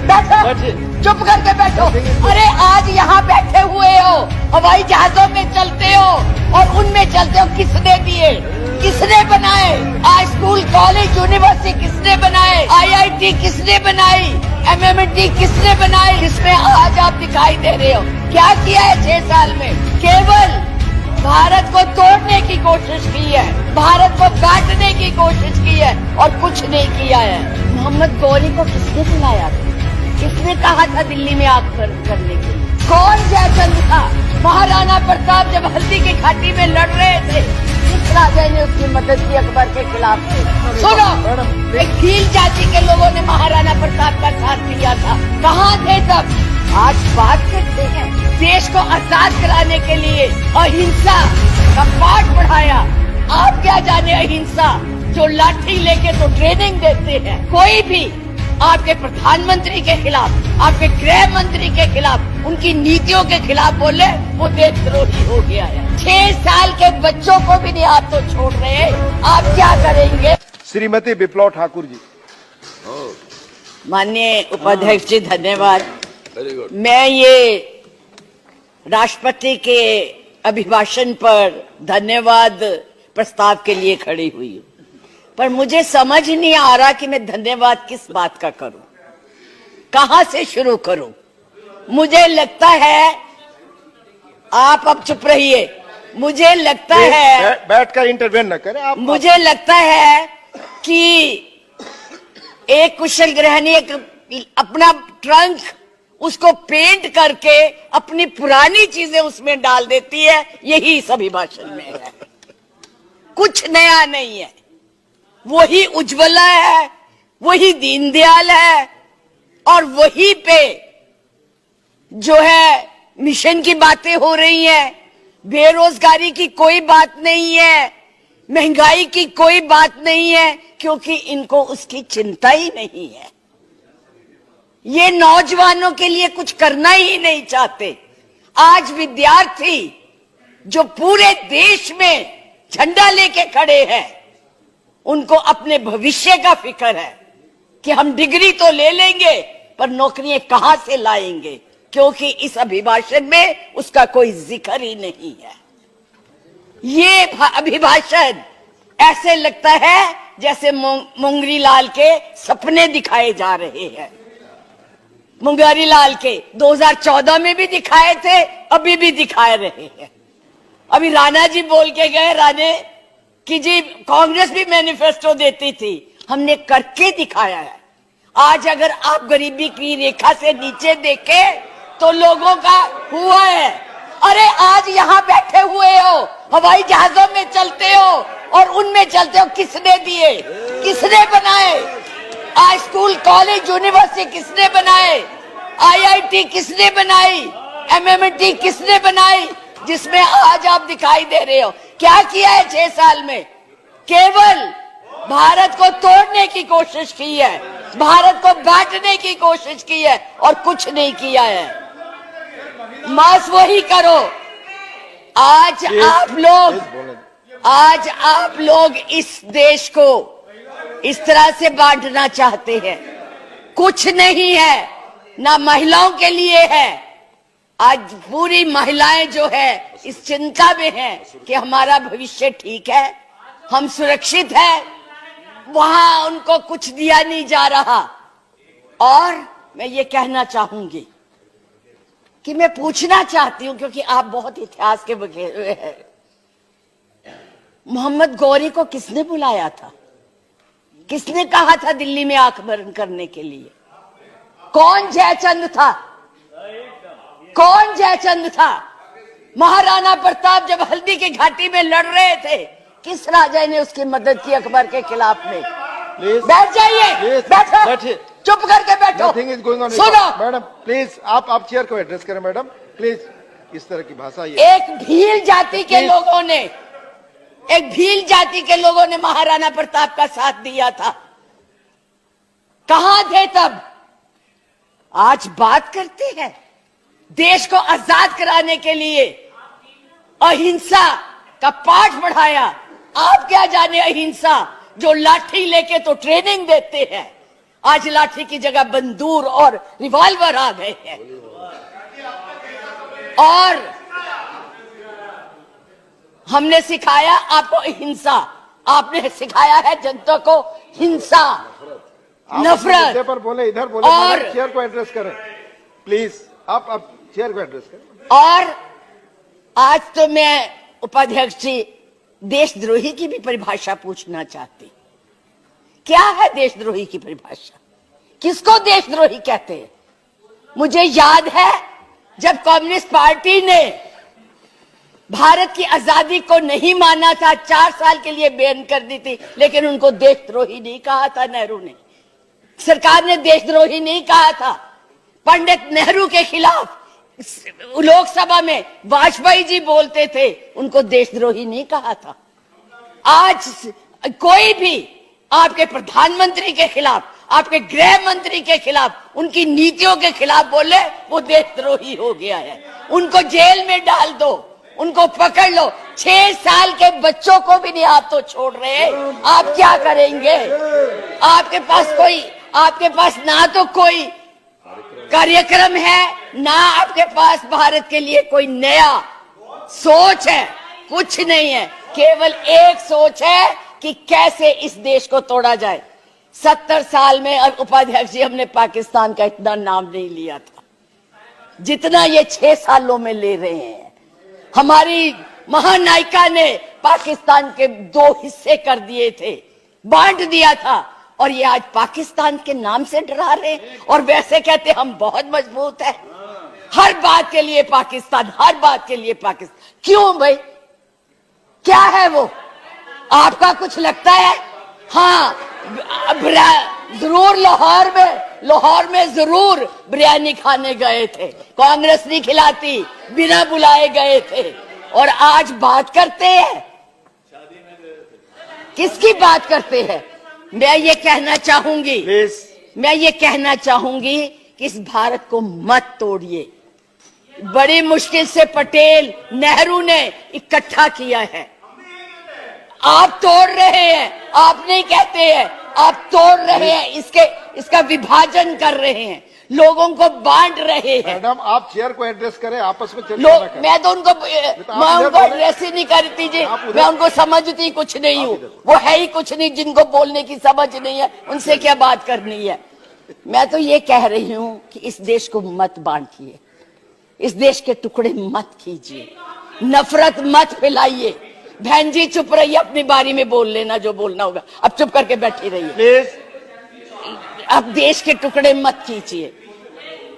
बैठो, चुप करके बैठो। अरे आज यहाँ बैठे हुए हो, हवाई जहाजों में चलते हो और उनमें चलते हो, किसने दिए, किसने बनाए? आज स्कूल कॉलेज यूनिवर्सिटी किसने बनाए? IIT किसने बनाई? MMT किसने बनाई? जिसमें आज आप दिखाई दे रहे हो। क्या किया है 6 साल में? केवल भारत को तोड़ने की कोशिश की है, भारत को काटने की कोशिश की है और कुछ नहीं किया है। मोहम्मद गौरी को किसने बुलाया था? किसने कहा था दिल्ली में आग करने के लिए? कौन जयचंद था? महाराणा प्रताप जब हल्दी की घाटी में लड़ रहे थे, किस राजा ने उसकी मदद की अकबर के खिलाफ? सुनो, एक भील जाति के लोगों ने महाराणा प्रताप का साथ दिया था, कहाँ थे तब? आज बात करते हैं देश को आजाद कराने के लिए अहिंसा का पाठ पढ़ाया। आप क्या जाने अहिंसा, जो लाठी लेके तो ट्रेनिंग देते हैं। कोई भी आपके प्रधानमंत्री के खिलाफ, आपके गृह मंत्री के खिलाफ, उनकी नीतियों के खिलाफ बोले, वो देशद्रोही हो गया है। 6 साल के बच्चों को भी नहीं आप तो छोड़ रहे, आप क्या करेंगे? श्रीमती विप्लव ठाकुर जी। माननीय उपाध्यक्ष जी, धन्यवाद। मैं ये राष्ट्रपति के अभिभाषण पर धन्यवाद प्रस्ताव के लिए खड़ी हुई हूँ, पर मुझे समझ नहीं आ रहा कि मैं धन्यवाद किस बात का करूं, कहां से शुरू करूं। मुझे लगता है, आप अब चुप रहिए, मुझे लगता है बैठ कर इंटरवेन न करें आप। मुझे लगता है कि एक कुशल गृहिणी अपना ट्रंक उसको पेंट करके अपनी पुरानी चीजें उसमें डाल देती है, यही इस अभिभाषण में है। कुछ नया नहीं है, वही उज्ज्वला है, वही दीनदयाल है और वही पे जो है मिशन की बातें हो रही हैं। बेरोजगारी की कोई बात नहीं है, महंगाई की कोई बात नहीं है, क्योंकि इनको उसकी चिंता ही नहीं है। ये नौजवानों के लिए कुछ करना ही नहीं चाहते। आज विद्यार्थी जो पूरे देश में झंडा लेके खड़े हैं, उनको अपने भविष्य का फिक्र है कि हम डिग्री तो ले लेंगे पर नौकरियां कहां से लाएंगे, क्योंकि इस अभिभाषण में उसका कोई जिक्र ही नहीं है। ये अभिभाषण ऐसे लगता है जैसे मुंगरी लाल के सपने दिखाए जा रहे हैं। मुंगरी लाल के 2014 में भी दिखाए थे, अभी भी दिखाए रहे हैं। अभी राणा जी बोल के गए, राणे कि जी कांग्रेस भी मैनिफेस्टो देती थी, हमने करके दिखाया है। आज अगर आप गरीबी की रेखा से नीचे देखें तो लोगों का हुआ है। अरे आज यहाँ बैठे हुए हो, हवाई जहाजों में चलते हो और उनमें चलते हो, किसने दिए, किसने बनाए? आज स्कूल कॉलेज यूनिवर्सिटी किसने बनाए? IIT किसने बनाई? MMT किसने बनाई? जिसमें आज आप दिखाई दे रहे हो। क्या किया है 6 साल में? केवल भारत को तोड़ने की कोशिश की है, भारत को बांटने की कोशिश की है और कुछ नहीं किया है। बस वही करो। आज आप लोग इस देश को इस तरह से बांटना चाहते हैं। कुछ नहीं है, ना महिलाओं के लिए है। आज पूरी महिलाएं जो है इस चिंता में हैं कि हमारा भविष्य ठीक है, हम सुरक्षित हैं, वहां उनको कुछ दिया नहीं जा रहा। और मैं ये कहना चाहूंगी कि मैं पूछना चाहती हूं, क्योंकि आप बहुत इतिहास के बगे हुए हैं, मोहम्मद गौरी को किसने बुलाया था? किसने कहा था दिल्ली में आग बंद करने के लिए? कौन जयचंद था? कौन जयचंद था? महाराणा प्रताप जब हल्दी की घाटी में लड़ रहे थे, किस राजा ने उसकी मदद की अकबर के खिलाफ में? बैठ जाइए, बैठो, चुप करके बैठो। सुनो मैडम, प्लीज आप चेयर को एड्रेस करें मैडम, प्लीज। इस तरह की भाषा एक भील जाति के लोगों ने, एक भील जाति के लोगों ने महाराणा प्रताप का साथ दिया था, कहां थे तब? आज बात करते हैं देश को आजाद कराने के लिए अहिंसा का पाठ पढ़ाया। आप क्या जाने अहिंसा, जो लाठी लेके तो ट्रेनिंग देते हैं। आज लाठी की जगह बंदूक और रिवॉल्वर आ गए हैं। और हमने सिखाया आपको हिंसा, आपने सिखाया है जनता को हिंसा, नफरत पर बोले, इधर बोले, और चेयर को एड्रेस करें प्लीज। आप चेयर को एड्रेस करें। और आज तो मैं उपाध्यक्ष जी देशद्रोही की भी परिभाषा पूछना चाहती। क्या है देशद्रोही की परिभाषा? किसको देशद्रोही कहते हैं? मुझे याद है जब कम्युनिस्ट पार्टी ने भारत की आजादी को नहीं माना था, 4 साल के लिए बैन कर दी थी, लेकिन उनको देशद्रोही नहीं कहा था। नेहरू ने, सरकार ने देशद्रोही नहीं कहा था। पंडित नेहरू के खिलाफ लोकसभा में वाजपेयी जी बोलते थे, उनको देशद्रोही नहीं कहा था। आज कोई भी आपके प्रधानमंत्री के खिलाफ, आपके गृह मंत्री के खिलाफ, उनकी नीतियों के खिलाफ बोले, वो देशद्रोही हो गया है। उनको जेल में डाल दो, उनको पकड़ लो। 6 साल के बच्चों को भी नहीं आप तो छोड़ रहे। आप क्या करेंगे? आपके पास ना तो कोई कार्यक्रम है, ना आपके पास भारत के लिए कोई नया सोच है, कुछ नहीं है। केवल एक सोच है कि कैसे इस देश को तोड़ा जाए। 70 साल में उपाध्यक्ष जी हमने पाकिस्तान का इतना नाम नहीं लिया था जितना ये 6 सालों में ले रहे हैं। हमारी महानायिका ने पाकिस्तान के 2 हिस्से कर दिए थे, बांट दिया था, और ये आज पाकिस्तान के नाम से डरा रहे हैं। और वैसे कहते हम बहुत मजबूत है, हर बात के लिए पाकिस्तान, हर बात के लिए पाकिस्तान। क्यों भाई? क्या है वो? आपका कुछ लगता है? हाँ, जरूर लाहौर में जरूर बिरयानी खाने गए थे, कांग्रेस नहीं खिलाती, बिना बुलाए गए थे। और आज बात करते हैं, किसकी बात करते हैं? मैं ये कहना चाहूंगी कि इस भारत को मत तोड़िए। बड़ी मुश्किल से पटेल, नेहरू ने इकट्ठा किया है, आप तोड़ रहे हैं। आप नहीं कहते हैं, आप तोड़ रहे हैं, इसका विभाजन कर रहे हैं, लोगों को बांट रहे हैं। मैडम, आप चेयर को एड्रेस करें, आपस में चर्चा। मैं तो उनको एड्रेस ही नहीं करती जी, मैं उनको समझती कुछ नहीं हूँ। वो है ही कुछ नहीं, जिनको बोलने की समझ नहीं है, उनसे क्या बात करनी है। मैं तो ये कह रही हूँ कि इस देश को मत बांटिए, इस देश के टुकड़े मत कीजिए, नफरत मत फैलाइए। बहन जी चुप रहिए, अपनी बारी में बोल लेना जो बोलना होगा, अब चुप करके बैठी रहिए प्लीज। अब देश के टुकड़े मत कीजिए।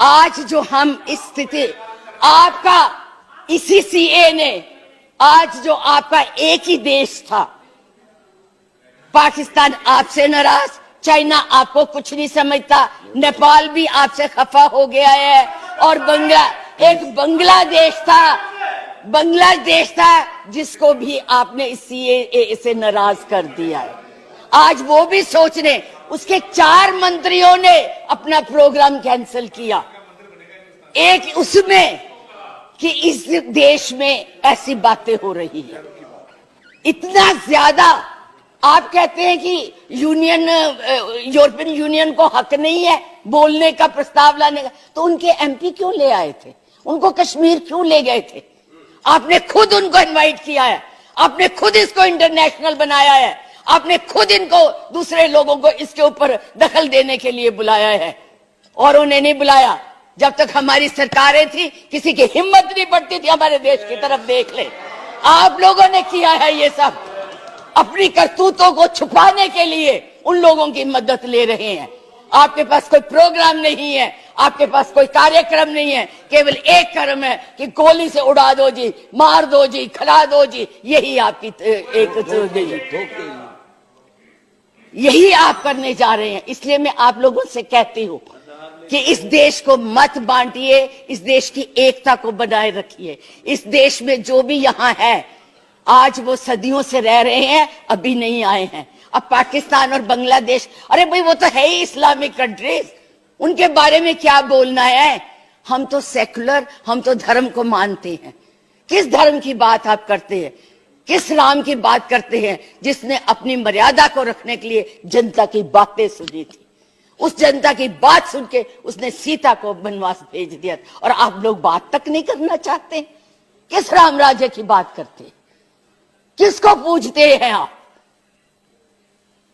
आज जो हम इस स्थिति, आपका इसी सीए ने, आज जो आपका एक ही देश था, पाकिस्तान आपसे नाराज, चाइना आपको कुछ नहीं समझता, नेपाल भी आपसे खफा हो गया है, और एक बांग्लादेश था जिसको भी आपने इस सीएए से नाराज कर दिया है। आज वो भी सोच रहे, उसके 4 मंत्रियों ने अपना प्रोग्राम कैंसिल किया। एक उसमें कि इस देश में ऐसी बातें हो रही है, इतना ज्यादा। आप कहते हैं कि यूरोपियन यूनियन को हक नहीं है बोलने का, प्रस्ताव लाने का, तो उनके एमपी क्यों ले आए थे? उनको कश्मीर क्यों ले गए थे? आपने खुद उनको इनवाइट किया है, आपने खुद इसको इंटरनेशनल बनाया है, आपने खुद इनको, दूसरे लोगों को इसके ऊपर दखल देने के लिए बुलाया है। और उन्हें नहीं बुलाया जब तक हमारी सरकारें थी, किसी की हिम्मत नहीं पड़ती थी हमारे देश की तरफ देख ले। आप लोगों ने किया है ये सब, अपनी करतूतों को छुपाने के लिए उन लोगों की मदद ले रहे हैं। आपके पास कोई प्रोग्राम नहीं है, आपके पास कोई कार्यक्रम नहीं है, केवल एक कर्म है कि गोली से उड़ा दो जी, मार दो जी, खिला दो जी, यही आपकी यही आप करने जा रहे हैं। इसलिए मैं आप लोगों से कहती हूं कि इस देश को मत बांटिए, इस देश की एकता को बनाए रखिए। इस देश में जो भी यहाँ है, आज वो सदियों से रह रहे हैं, अभी नहीं आए हैं। अब पाकिस्तान और बांग्लादेश, अरे भाई वो तो है ही इस्लामिक कंट्रीज, उनके बारे में क्या बोलना है? हम तो सेकुलर, हम तो धर्म को मानते हैं। किस धर्म की बात आप करते हैं? किस राम की बात करते हैं जिसने अपनी मर्यादा को रखने के लिए जनता की बातें सुनी थी? उस जनता की बात सुन के उसने सीता को वनवास भेज दिया, और आप लोग बात तक नहीं करना चाहते। किस राम राज्य की बात करते, किसको पूजते हैं आप?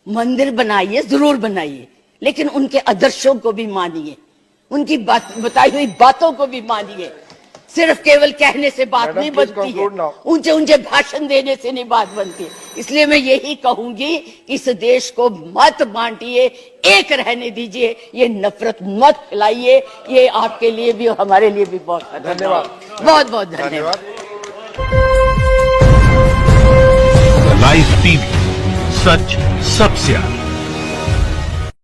मंदिर बनाइए, जरूर बनाइए, लेकिन उनके आदर्शों को भी मानिए, उनकी बताई हुई बातों को भी मानिए। सिर्फ केवल कहने से बात Madam, नहीं please बनती है, conclude now. ऊंचे ऊंचे भाषण देने से नहीं बात बनती। इसलिए मैं यही कहूंगी कि इस देश को मत बांटिए, एक रहने दीजिए, ये नफरत मत फैलाइए। ये आपके लिए भी और हमारे लिए भी बहुत धन्यवाद। बहुत बहुत धन्यवाद। धन्यवाद। लाइव टीवी, सच सबसे आगे।